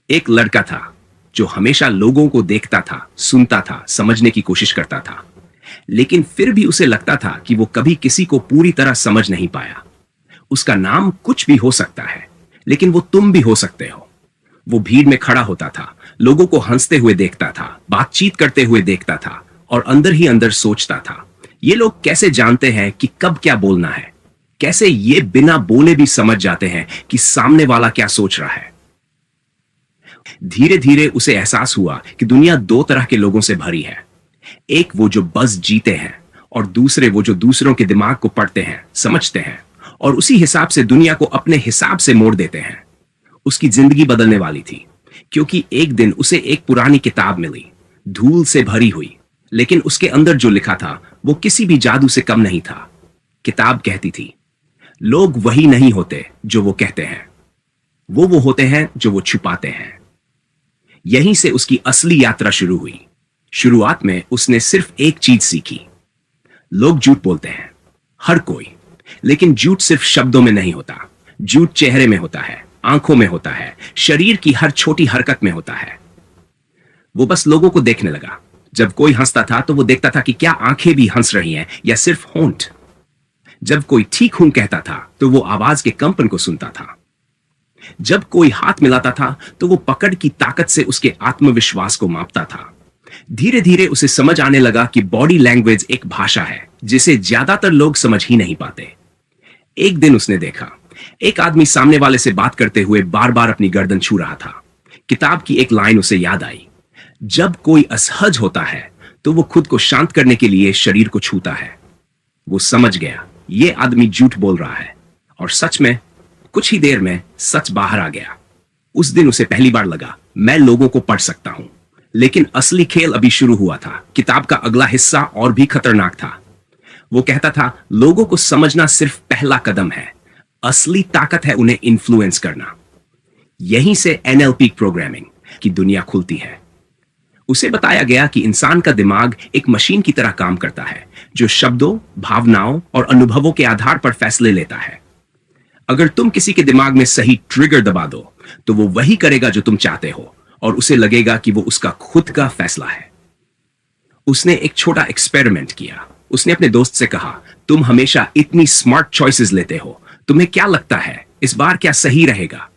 एक लड़का था जो हमेशा लोगों को देखता था, सुनता था, समझने की कोशिश करता था, लेकिन फिर भी उसे लगता था कि वो कभी किसी को पूरी तरह समझ नहीं पाया। उसका नाम कुछ भी हो सकता है, लेकिन वो तुम भी हो सकते हो। वो भीड़ में खड़ा होता था, लोगों को हंसते हुए देखता था, बातचीत करते हुए देखता था और अंदर ही अंदर सोचता था, ये लोग कैसे जानते हैं कि कब क्या बोलना है? कैसे ये बिना बोले भी समझ जाते हैं कि सामने वाला क्या सोच रहा है? धीरे धीरे उसे एहसास हुआ कि दुनिया दो तरह के लोगों से भरी है। एक वो जो बस जीते हैं और दूसरे वो जो दूसरों के दिमाग को पढ़ते हैं, समझते हैं और उसी हिसाब से दुनिया को अपने हिसाब से मोड़ देते हैं। उसकी जिंदगी बदलने वाली थी, क्योंकि एक दिन उसे एक पुरानी किताब मिली, धूल से भरी हुई, लेकिन उसके अंदर जो लिखा था वो किसी भी जादू से कम नहीं था। किताब कहती थी, लोग वही नहीं होते जो वो कहते हैं, वो होते हैं जो वो छुपाते हैं। यहीं से उसकी असली यात्रा शुरू हुई। शुरुआत में उसने सिर्फ एक चीज सीखी, लोग झूठ बोलते हैं, हर कोई, लेकिन झूठ सिर्फ शब्दों में नहीं होता। झूठ चेहरे में होता है, आंखों में होता है, शरीर की हर छोटी हरकत में होता है। वो बस लोगों को देखने लगा। जब कोई हंसता था तो वो देखता था कि क्या आंखें भी हंस रही हैं या सिर्फ होंठ। जब कोई ठीक हूं कहता था तो वो आवाज के कंपन को सुनता था। जब कोई हाथ मिलाता था तो वो पकड़ की ताकत से उसके आत्मविश्वास को मापता था। धीरे धीरे उसे समझ आने लगा कि बॉडी लैंग्वेज एक भाषा है जिसे ज्यादातर लोग समझ ही नहीं पाते। एक दिन उसने देखा, एक आदमी सामने वाले से बात करते हुए बार बार अपनी गर्दन छू रहा था। किताब की एक लाइन उसे याद आई, जब कोई असहज होता है तो वो खुद को शांत करने के लिए शरीर को छूता है। वो समझ गया, ये आदमी झूठ बोल रहा है, और सच में कुछ ही देर में सच बाहर आ गया। उस दिन उसे पहली बार लगा, मैं लोगों को पढ़ सकता हूं। लेकिन असली खेल अभी शुरू हुआ था। किताब का अगला हिस्सा और भी खतरनाक था। वो कहता था, लोगों को समझना सिर्फ पहला कदम है, असली ताकत है उन्हें इन्फ्लुएंस करना। यहीं से एनएलपी प्रोग्रामिंग की दुनिया खुलती है। उसे बताया गया कि इंसान का दिमाग एक मशीन की तरह काम करता है, जो शब्दों, भावनाओं और अनुभवों के आधार पर फैसले लेता है। अगर तुम किसी के दिमाग में सही ट्रिगर दबा दो तो वो वही करेगा जो तुम चाहते हो, और उसे लगेगा कि वो उसका खुद का फैसला है। उसने एक छोटा एक्सपेरिमेंट किया। उसने अपने दोस्त से कहा, तुम हमेशा इतनी स्मार्ट चॉइसेस लेते हो, तुम्हें क्या लगता है इस बार क्या सही रहेगा?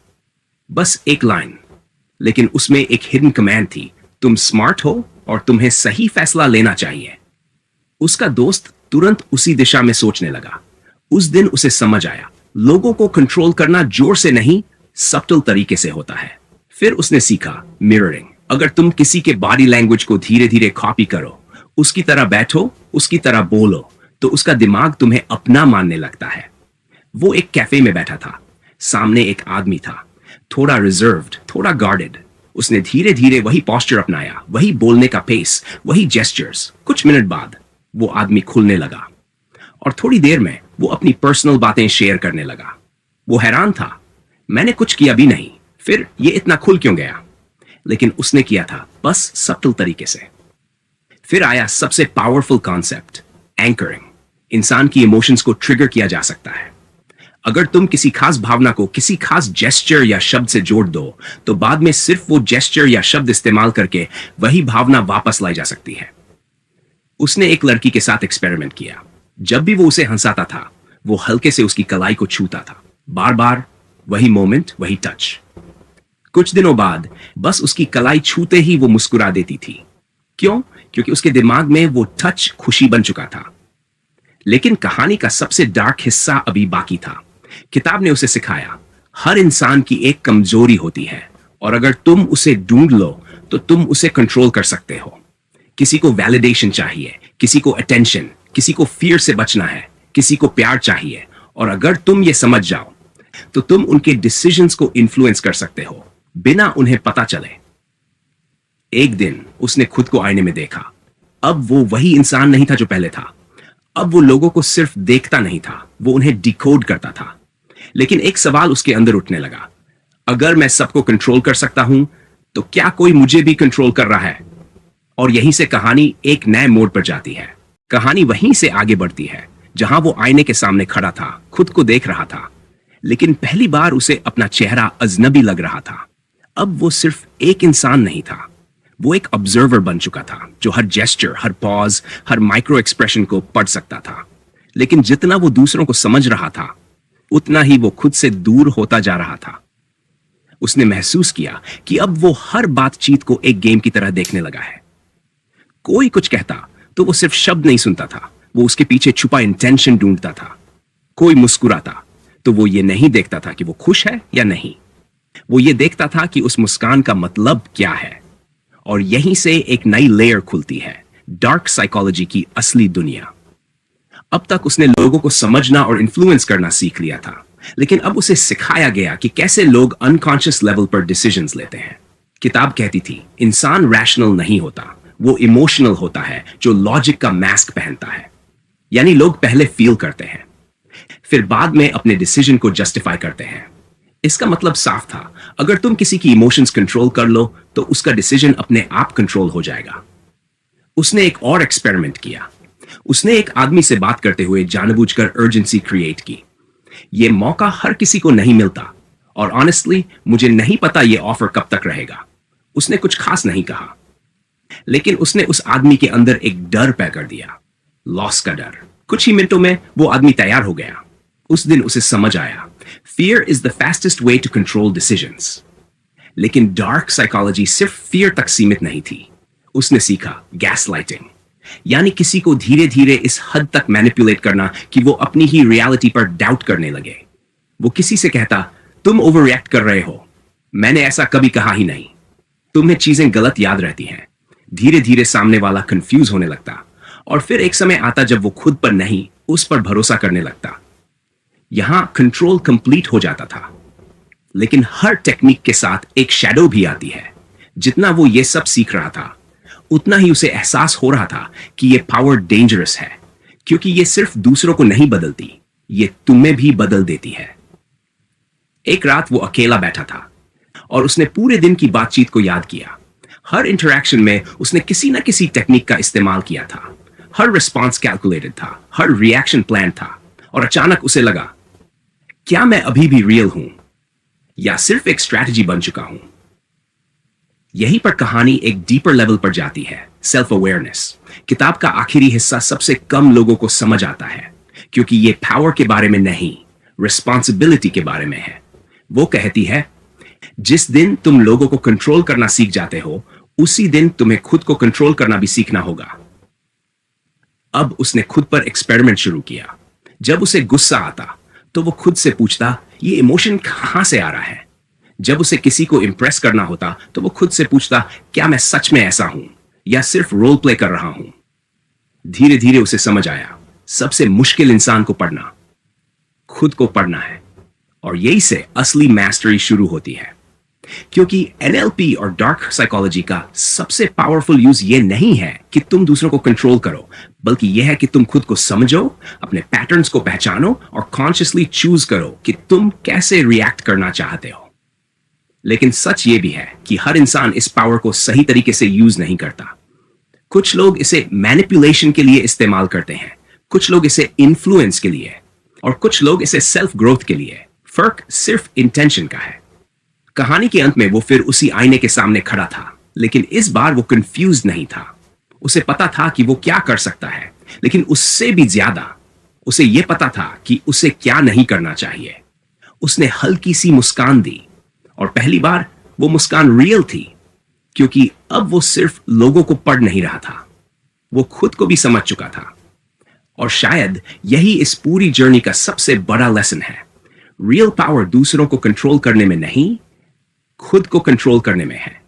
बस एक लाइन, लेकिन उसमें एक हिडन कमांड थी, तुम स्मार्ट हो और तुम्हें सही फैसला लेना चाहिए। उसका दोस्त तुरंत उसी दिशा में सोचने लगा। उस दिन उसे समझ आया, लोगों को कंट्रोल करना जोर से नहीं, सब्टल तरीके से होता है। फिर उसने सीखा मिररिंग। अगर तुम किसी के बॉडी लैंग्वेज को धीरे धीरे कॉपी करो, उसकी तरह बैठो, उसकी तरह बोलो, तो उसका दिमाग तुम्हें अपना मानने लगता है। वो एक कैफे में बैठा था। सामने एक आदमी था, थोड़ा रिजर्व्ड, थोड़ा गार्डेड। उसने धीरे धीरे वही पोस्चर अपनाया, वही बोलने का पेस, वही जेस्चर्स। कुछ मिनट बाद वो आदमी खुलने लगा और थोड़ी देर में वो अपनी पर्सनल बातें शेयर करने लगा। वो हैरान था, मैंने कुछ किया भी नहीं, फिर ये इतना खुल क्यों गया? लेकिन उसने किया था बस सब्टल तरीके से। फिर आया सबसे पावरफुल कॉन्सेप्ट, एंकरिंग। इंसान की इमोशंस को ट्रिगर किया जा सकता है। अगर तुम किसी खास भावना को किसी खास जेस्चर या शब्द से जोड़ दो तो बाद में सिर्फ वो जेस्चर या शब्द इस्तेमाल करके वही भावना वापस लाई जा सकती है। उसने एक लड़की के साथ एक्सपेरिमेंट किया। जब भी वो उसे हंसाता था, वो हल्के से उसकी कलाई को छूता था, बार बार वही मोमेंट, वही टच। कुछ दिनों बाद बस उसकी कलाई छूते ही वो मुस्कुरा देती थी। क्यों? क्योंकि उसके दिमाग में वो टच खुशी बन चुका था। लेकिन कहानी का सबसे डार्क हिस्सा अभी बाकी था। किताब ने उसे सिखाया, हर इंसान की एक कमजोरी होती है, और अगर तुम उसे ढूंढ लो तो तुम उसे कंट्रोल कर सकते हो। किसी को वैलिडेशन चाहिए, किसी को अटेंशन, किसी को फियर से बचना है, किसी को प्यार चाहिए, और अगर तुम ये समझ जाओ तो तुम उनके डिसीजंस को इन्फ्लुएंस कर सकते हो बिना उन्हें पता चले। एक दिन उसने खुद को आईने में देखा। अब वो वही इंसान नहीं था जो पहले था। अब वो लोगों को सिर्फ देखता नहीं था, वो उन्हें डिकोड करता था। लेकिन एक सवाल उसके अंदर उठने लगा, अगर मैं सबको कंट्रोल कर सकता हूं तो क्या कोई मुझे भी कंट्रोल कर रहा है? और यहीं से कहानी एक नए मोड़ पर जाती है। कहानी वहीं से आगे बढ़ती है जहां वो आईने के सामने खड़ा था, खुद को देख रहा था, लेकिन पहली बार उसे अपना चेहरा अजनबी लग रहा था। अब वो सिर्फ एक इंसान नहीं था, वो एक ऑब्जर्वर बन चुका था जो हर जेस्चर, हर पॉज, हर माइक्रो एक्सप्रेशन को पढ़ सकता था। लेकिन जितना वो दूसरों को समझ रहा था, उतना ही वो खुद से दूर होता जा रहा था। उसने महसूस किया कि अब वो हर बातचीत को एक गेम की तरह देखने लगा है। कोई कुछ कहता तो वो सिर्फ शब्द नहीं सुनता था, वो उसके पीछे छुपा इंटेंशन ढूंढता था। कोई मुस्कुराता तो वो ये नहीं देखता था कि वो खुश है या नहीं, वो ये देखता था कि उस मुस्कान का मतलब क्या है। और यहीं से एक नई लेयर खुलती है, डार्क साइकोलॉजी की असली दुनिया। अब तक उसने लोगों को समझना और इन्फ्लुएंस करना सीख लिया था, लेकिन अब उसे सिखाया गया कि कैसे लोग अनकॉन्शियस लेवल पर डिसीजंस लेते हैं। किताब कहती थी, इंसान रैशनल नहीं होता, वो इमोशनल होता है जो लॉजिक का मास्क पहनता है। यानी लोग पहले फील करते हैं, फिर बाद में अपने डिसीजन को जस्टिफाई करते हैं। इसका मतलब साफ था, अगर तुम किसी की इमोशंस कंट्रोल कर लो तो उसका डिसीजन अपने आप कंट्रोल हो जाएगा। उसने एक और एक्सपेरिमेंट किया। उसने एक आदमी से बात करते हुए जानबूझकर अर्जेंसी क्रिएट की। यह मौका हर किसी को नहीं मिलता, और ऑनेस्टली मुझे नहीं पता यह ऑफर कब तक रहेगा। उसने कुछ खास नहीं कहा, लेकिन उसने उस आदमी के अंदर एक डर पैदा कर दिया, लॉस का डर। कुछ ही मिनटों में वो आदमी तैयार हो गया। उस दिन उसे समझ आया, fear is the fastest way to control decisions. लेकिन डार्क साइकोलॉजी सिर्फ फियर तक सीमित नहीं थी। उसने सीखा गैसलाइटिंग, यानी किसी को धीरे धीरे इस हद तक मैनिपुलेट करना कि वो अपनी ही रियलिटी पर डाउट करने लगे। वो किसी से कहता, तुम ओवर रिएक्ट कर रहे हो, मैंने ऐसा कभी कहा ही नहीं, तुम्हें चीजें गलत याद रहती हैं। धीरे धीरे सामने वाला कंफ्यूज होने लगता, और फिर एक समय आता जब वो खुद पर नहीं, उस पर भरोसा करने लगता। यहां कंट्रोल कंप्लीट हो जाता था। लेकिन हर टेक्निक के साथ एक शैडो भी आती है। जितना वो ये सब सीख रहा था, उतना ही उसे एहसास हो रहा था कि ये पावर डेंजरस है, क्योंकि ये सिर्फ दूसरों को नहीं बदलती, ये तुम्हें भी बदल देती है। एक रात वो अकेला बैठा था और उसने पूरे दिन की बातचीत को याद किया। हर इंटरैक्शन में उसने किसी ना किसी टेक्निक का इस्तेमाल किया था। हर रिस्पॉन्स कैलकुलेटेड था, हर रिएक्शन प्लान था। और अचानक उसे लगा, क्या मैं अभी भी रियल हूं या सिर्फ एक स्ट्रैटेजी बन चुका हूं? यहीं पर कहानी एक डीपर लेवल पर जाती है, सेल्फ अवेयरनेस। किताब का आखिरी हिस्सा सबसे कम लोगों को समझ आता है, क्योंकि ये पावर के बारे में नहीं, रिस्पॉन्सिबिलिटी के बारे में है। वो कहती है, जिस दिन तुम लोगों को कंट्रोल करना सीख जाते हो, उसी दिन तुम्हें खुद को कंट्रोल करना भी सीखना होगा। अब उसने खुद पर एक्सपेरिमेंट शुरू किया। जब उसे गुस्सा आता तो वो खुद से पूछता, ये इमोशन कहां से आ रहा है? जब उसे किसी को इंप्रेस करना होता तो वो खुद से पूछता, क्या मैं सच में ऐसा हूं या सिर्फ रोल प्ले कर रहा हूं? धीरे धीरे उसे समझ आया, सबसे मुश्किल इंसान को पढ़ना खुद को पढ़ना है। और यही से असली मास्टरी शुरू होती है, क्योंकि एनएलपी और डार्क साइकोलॉजी का सबसे पावरफुल यूज ये नहीं है कि तुम दूसरों को कंट्रोल करो, बल्कि यह है कि तुम खुद को समझो, अपने पैटर्न्स को पहचानो और कॉन्शियसली चूज करो कि तुम कैसे रिएक्ट करना चाहते हो। लेकिन सच ये भी है कि हर इंसान इस पावर को सही तरीके से यूज नहीं करता। कुछ लोग इसे मैनिपुलेशन के लिए इस्तेमाल करते हैं, कुछ लोग इसे इन्फ्लुएंस के लिए, और कुछ लोग इसे सेल्फ ग्रोथ के लिए। फर्क सिर्फ इंटेंशन का है। कहानी के अंत में वो फिर उसी आईने के सामने खड़ा था, लेकिन इस बार वो कंफ्यूज नहीं था। उसे पता था कि वो क्या कर सकता है, लेकिन उससे भी ज्यादा उसे ये पता था कि उसे क्या नहीं करना चाहिए। उसने हल्की सी मुस्कान दी, और पहली बार वो मुस्कान रियल थी, क्योंकि अब वो सिर्फ लोगों को पढ़ नहीं रहा था, वो खुद को भी समझ चुका था। और शायद यही इस पूरी जर्नी का सबसे बड़ा लेसन है। रियल पावर दूसरों को कंट्रोल करने में नहीं, खुद को कंट्रोल करने में है।